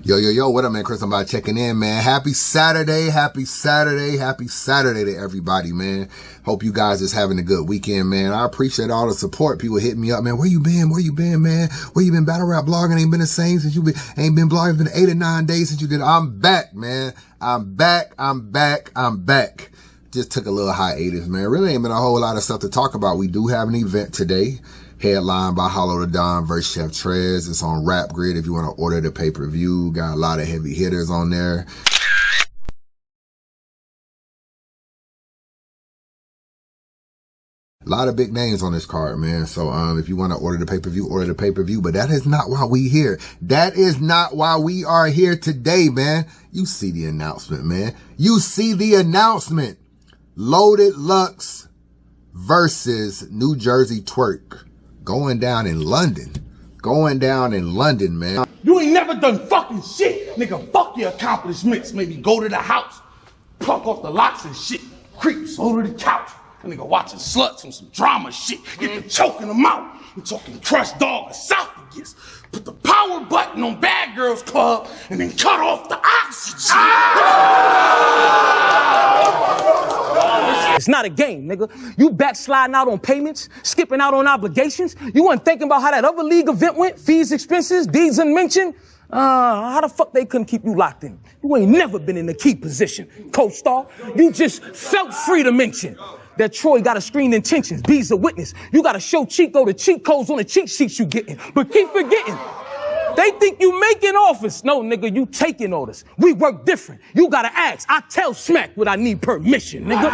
Yo, what up, man? Chris, I'm about checking in, man. Happy Saturday to everybody, man. Hope you guys is having a good weekend, man. I appreciate all the support. People hitting me up, man. Where you been, man? Where you been? Battle rap blogging ain't been the same since ain't been blogging. It's been 8 or 9 days since you did. I'm back, man. I'm back. Just took a little hiatus, man. Really ain't been a whole lot of stuff to talk about. We do have an event today. Headlined by Hollow the Don versus Chef Trez. It's on Rap Grid if you want to order the pay-per-view. Got a lot of heavy hitters on there. A lot of big names on this card, man. So if you want to order the pay-per-view, order the pay-per-view. But that is not why we here. That is not why we are here today, man. You see the announcement, man. You see the announcement. Loaded Lux versus New Jersey Twork. Going down in London, man. You ain't never done fucking shit. Nigga, fuck your accomplishments. Maybe go to the house, pluck off the locks and shit, creeps over the couch. A nigga watching sluts on some drama shit, get to choking them out. I'm talking crushed dog esophagus. Put the power button on Bad Girls Club and then cut off the oxygen. It's not a game, nigga. You backsliding out on payments, skipping out on obligations. You weren't thinking about how that other league event went, fees, expenses, deeds unmentioned. How the fuck they couldn't keep you locked in? You ain't never been in a key position, co-star. You just felt free to mention that Troy got to screen intentions. B's a witness. You got to show Chico the cheat codes on the cheat sheets you getting. But keep forgetting, they think you making offers. No, nigga, you taking orders. We work different. You got to ask. I tell Smack what I need permission, nigga.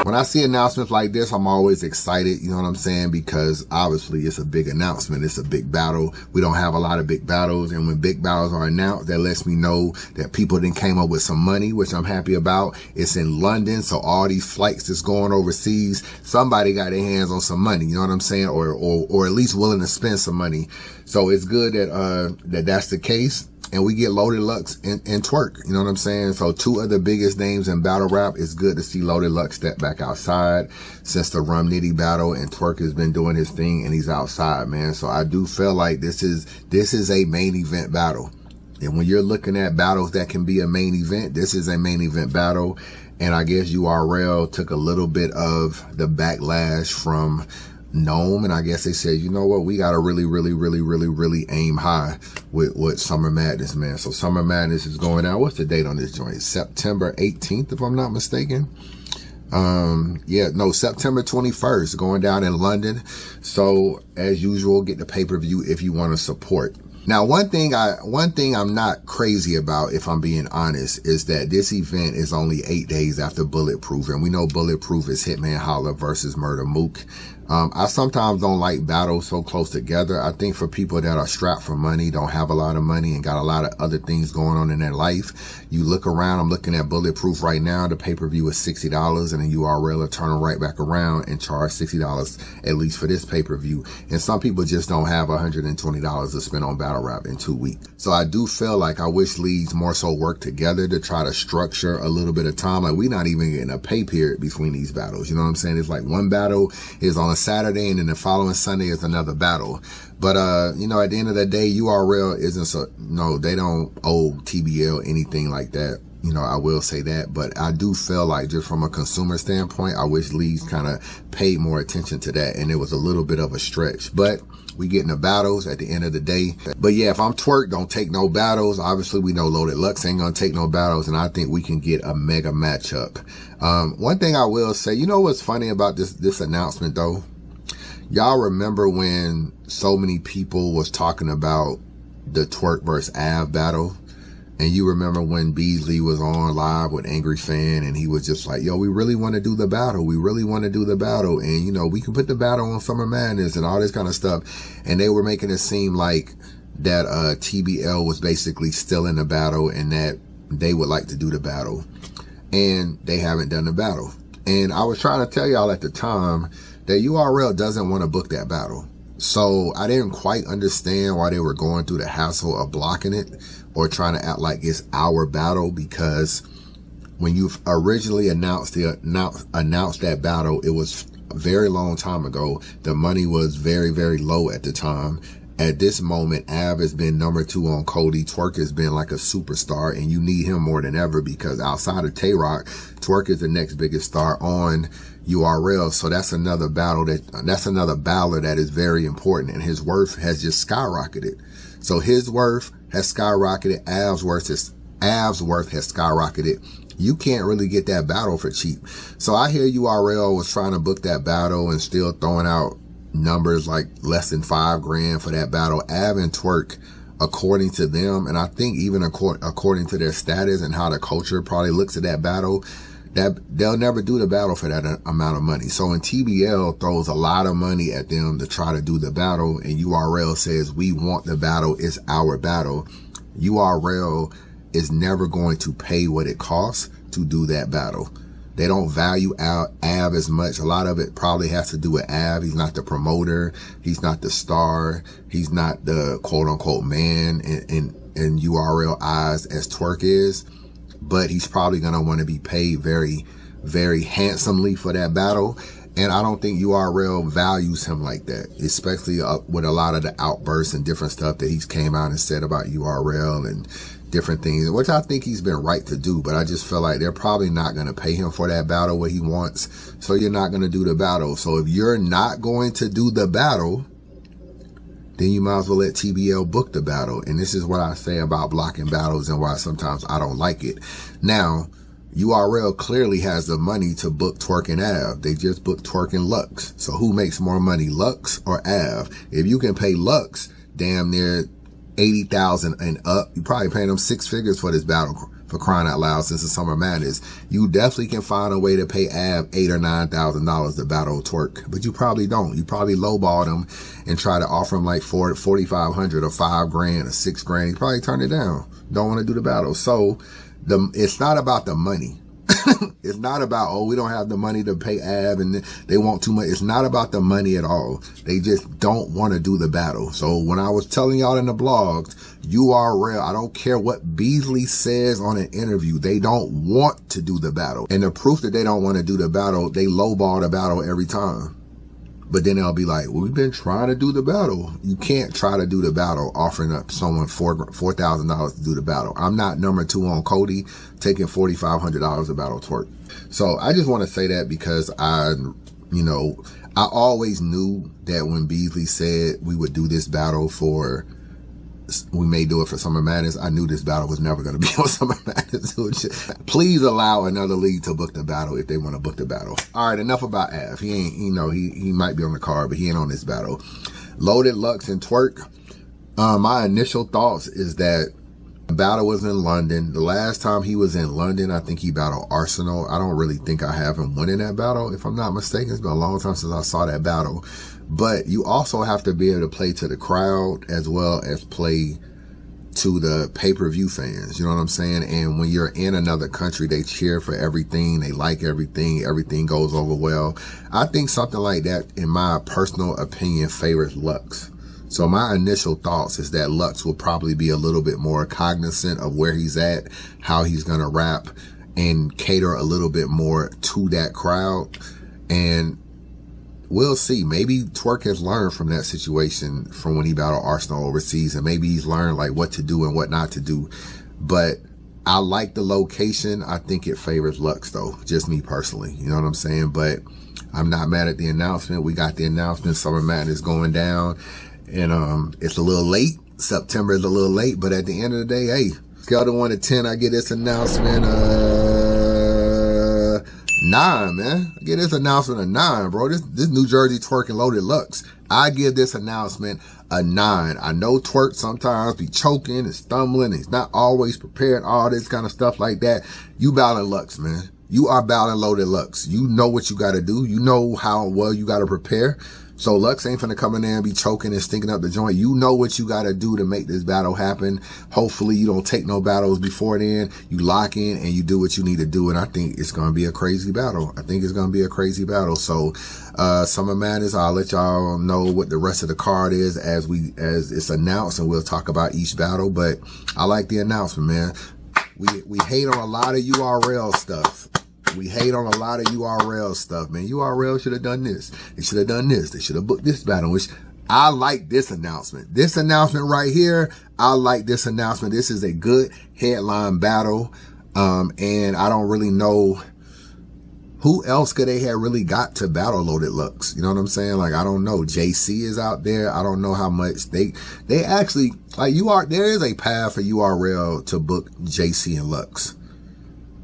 When I see announcements like this, I'm always excited, you know what I'm saying? Because obviously it's a big announcement. It's a big battle. We don't have a lot of big battles. And when big battles are announced, that lets me know that people then came up with some money, which I'm happy about. It's in London. So all these flights that's going overseas, somebody got their hands on some money, you know what I'm saying? Or at least willing to spend some money. So it's good that, that's the case. And we get Loaded Lux and Twork, you know what I'm saying? So two of the biggest names in battle rap. It's good to see Loaded Lux step back outside since the Rum Nitty battle, and Twork has been doing his thing and he's outside, man. So I do feel like this is a main event battle. And when you're looking at battles that can be a main event, this is a main event battle. And I guess URL took a little bit of the backlash from Gnome, and I guess they said, you know what, we gotta really aim high with Summer Madness, man. So Summer Madness is going out. What's the date on this joint? September 18th, if I'm not mistaken. September 21st, going down in London. So as usual, get the pay-per-view if you want to support. Now, one thing I'm not crazy about, if I'm being honest, is that this event is only 8 days after Bulletproof, and we know Bulletproof is Hitman Holla versus Murder Mook. I sometimes don't like battles so close together. I think for people that are strapped for money, don't have a lot of money, and got a lot of other things going on in their life, you look around. I'm looking at Bulletproof right now. The pay-per-view is $60, and the URL will turn right back around and charge $60 at least for this pay-per-view. And some people just don't have $120 to spend on battle rap in 2 weeks. So I do feel like I wish leagues more so work together to try to structure a little bit of time. Like, we're not even getting a pay period between these battles. You know what I'm saying? It's like one battle is on a Saturday, and then the following Sunday is another battle. But at the end of the day, URL they don't owe TBL anything like that. I will say that, but I do feel like, just from a consumer standpoint, I wish leagues kind of paid more attention to that, and it was a little bit of a stretch. But we getting the battles at the end of the day. But yeah, if I'm Twork, don't take no battles. Obviously, we know Loaded Lux ain't gonna take no battles, and I think we can get a mega matchup. One thing I will say, you know what's funny about this announcement though? Y'all remember when so many people was talking about the Twork versus Av battle? And you remember when Beasley was on live with Angry Fan, and he was just like, yo, we really want to do the battle. We really want to do the battle. And, we can put the battle on Summer Madness and all this kind of stuff. And they were making it seem like that TBL was basically still in the battle, and that they would like to do the battle. And they haven't done the battle. And I was trying to tell y'all at the time that URL doesn't want to book that battle. So I didn't quite understand why they were going through the hassle of blocking it or trying to act like it's our battle, because when you originally announced that battle, it was a very long time ago. The money was very, very low at the time. At this moment, Av has been number 2 on Cody. Twork has been like a superstar, and you need him more than ever because outside of Tay-Rock, Twork is the next biggest star on URL. So that's another battle that's another battler that is very important, and his worth has just skyrocketed. So his worth has skyrocketed. Av's worth has skyrocketed. You can't really get that battle for cheap. So I hear URL was trying to book that battle and still throwing out numbers like less than $5 grand for that battle. Av and Twork, according to them, and I think even according to their status and how the culture probably looks at that battle, that they'll never do the battle for that amount of money. So when TBL throws a lot of money at them to try to do the battle, and URL says we want the battle, it's our battle, URL is never going to pay what it costs to do that battle. They don't value Av as much. A lot of it probably has to do with Av. He's not the promoter. He's not the star. He's not the quote unquote man in URL eyes as Twork is. But he's probably going to want to be paid very, very handsomely for that battle. And I don't think URL values him like that, especially with a lot of the outbursts and different stuff that he's came out and said about URL and different things, which I think he's been right to do, but I just feel like they're probably not going to pay him for that battle what he wants. So you're not going to do the battle. So if you're not going to do the battle, then you might as well let TBL book the battle. And this is what I say about blocking battles and why sometimes I don't like it. Now, URL clearly has the money to book Twork and Av. They just booked Twork and Lux. So who makes more money, Lux or Av? If you can pay Lux damn near 80,000 and up, you probably paying them 6 figures for this battle, for crying out loud, since the Summer Madness. You definitely can find a way to pay Av $8,000 or $9,000 to battle Twork, but you probably don't. You probably lowball them and try to offer him like $4,500 or $5 grand or $6 grand. He probably turn it down. Don't want to do the battle. So it's not about the money. It's not about, oh, we don't have the money to pay Av and they want too much. It's not about the money at all. They just don't want to do the battle. So when I was telling y'all in the blogs, URL, I don't care what Beasley says on an interview, they don't want to do the battle. And the proof that they don't want to do the battle, they lowball the battle every time. But then they'll be like, well, we've been trying to do the battle. You can't try to do the battle offering up someone $4,000 to do the battle. I'm not number 2 on Cody taking $4,500 to battle Twork. So I just want to say that because I always knew that when Beasley said we would do this battle we may do it for Summer Madness, I knew this battle was never going to be on Summer Madness. Please allow another league to book the battle if they want to book the battle. All right, enough about Av. He ain't, he might be on the card, but he ain't on this battle. Loaded Lux and Twork. My initial thoughts is that the battle was in London. The last time he was in London, I think he battled Arsenal. I don't really think I have him winning that battle, if I'm not mistaken. It's been a long time since I saw that battle. But you also have to be able to play to the crowd as well as play to the pay-per-view fans. You know what I'm saying? And when you're in another country, they cheer for everything. They like everything. Everything goes over well. I think something like that, in my personal opinion, favors Lux. So my initial thoughts is that Lux will probably be a little bit more cognizant of where he's at, how he's going to rap, and cater a little bit more to that crowd. And we'll see. Maybe Twork has learned from that situation from when he battled Arsenal overseas, and maybe he's learned like what to do and what not to do. But I like the location. I think it favors Lux though, just me personally. You know what I'm saying? But I'm not mad at the announcement. We got the announcement. Summer Madness going down. And it's a little late. September is a little late, but at the end of the day, hey, scale to 1 to 10, I get this announcement 9, man. I get this announcement a 9, bro. This New Jersey Twork and Loaded Lux. I give this announcement a 9. I know Twork sometimes be choking and stumbling. And he's not always prepared, all this kind of stuff like that. You battling Lux, man. You are battling Loaded Lux. You know what you got to do. You know how well you got to prepare. So Lux ain't finna come in there and be choking and stinking up the joint. You know what you gotta do to make this battle happen. Hopefully you don't take no battles before then. You lock in and you do what you need to do. And I think it's gonna be a crazy battle. So Summer Madness, I'll let y'all know what the rest of the card is as it's announced, and we'll talk about each battle. But I like the announcement, man. We hate on a lot of URL stuff. We hate on a lot of URL stuff, man. URL should have done this. They should have done this. They should have booked this battle, which I like this announcement. This announcement right here, I like this announcement. This is a good headline battle. And I don't really know who else could they have really got to battle Loaded Lux. You know what I'm saying? Like, I don't know. JC is out there. I don't know how much they actually, like, there is a path for URL to book JC and Lux.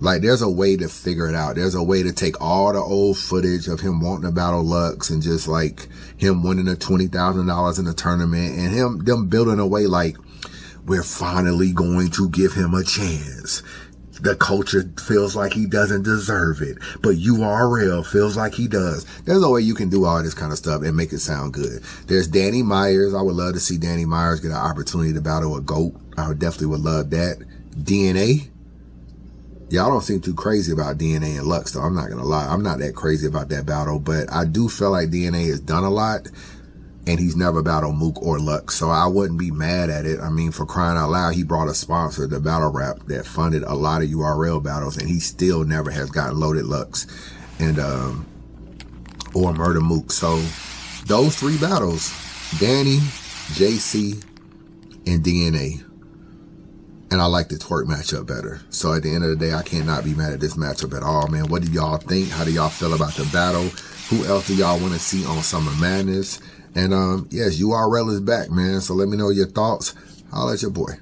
Like, there's a way to figure it out. There's a way to take all the old footage of him wanting to battle Lux and just like him winning the $20,000 in the tournament and them building a way like, we're finally going to give him a chance. The culture feels like he doesn't deserve it, but URL feels like he does. There's a way you can do all this kind of stuff and make it sound good. There's Danny Myers. I would love to see Danny Myers get an opportunity to battle a GOAT. I definitely would love that. DNA. Y'all don't seem too crazy about DNA and Lux, though. I'm not going to lie. I'm not that crazy about that battle, but I do feel like DNA has done a lot, and he's never battled Mook or Lux, so I wouldn't be mad at it. I mean, for crying out loud, he brought a sponsor to Battle Rap that funded a lot of URL battles, and he still never has gotten Loaded Lux and or Murder Mook. So those three battles, Danny, JC, and DNA. And I like the Twork matchup better. So at the end of the day, I cannot be mad at this matchup at all, man. What do y'all think? How do y'all feel about the battle? Who else do y'all want to see on Summer Madness? And yes, URL is back, man. So let me know your thoughts. Holla at your boy.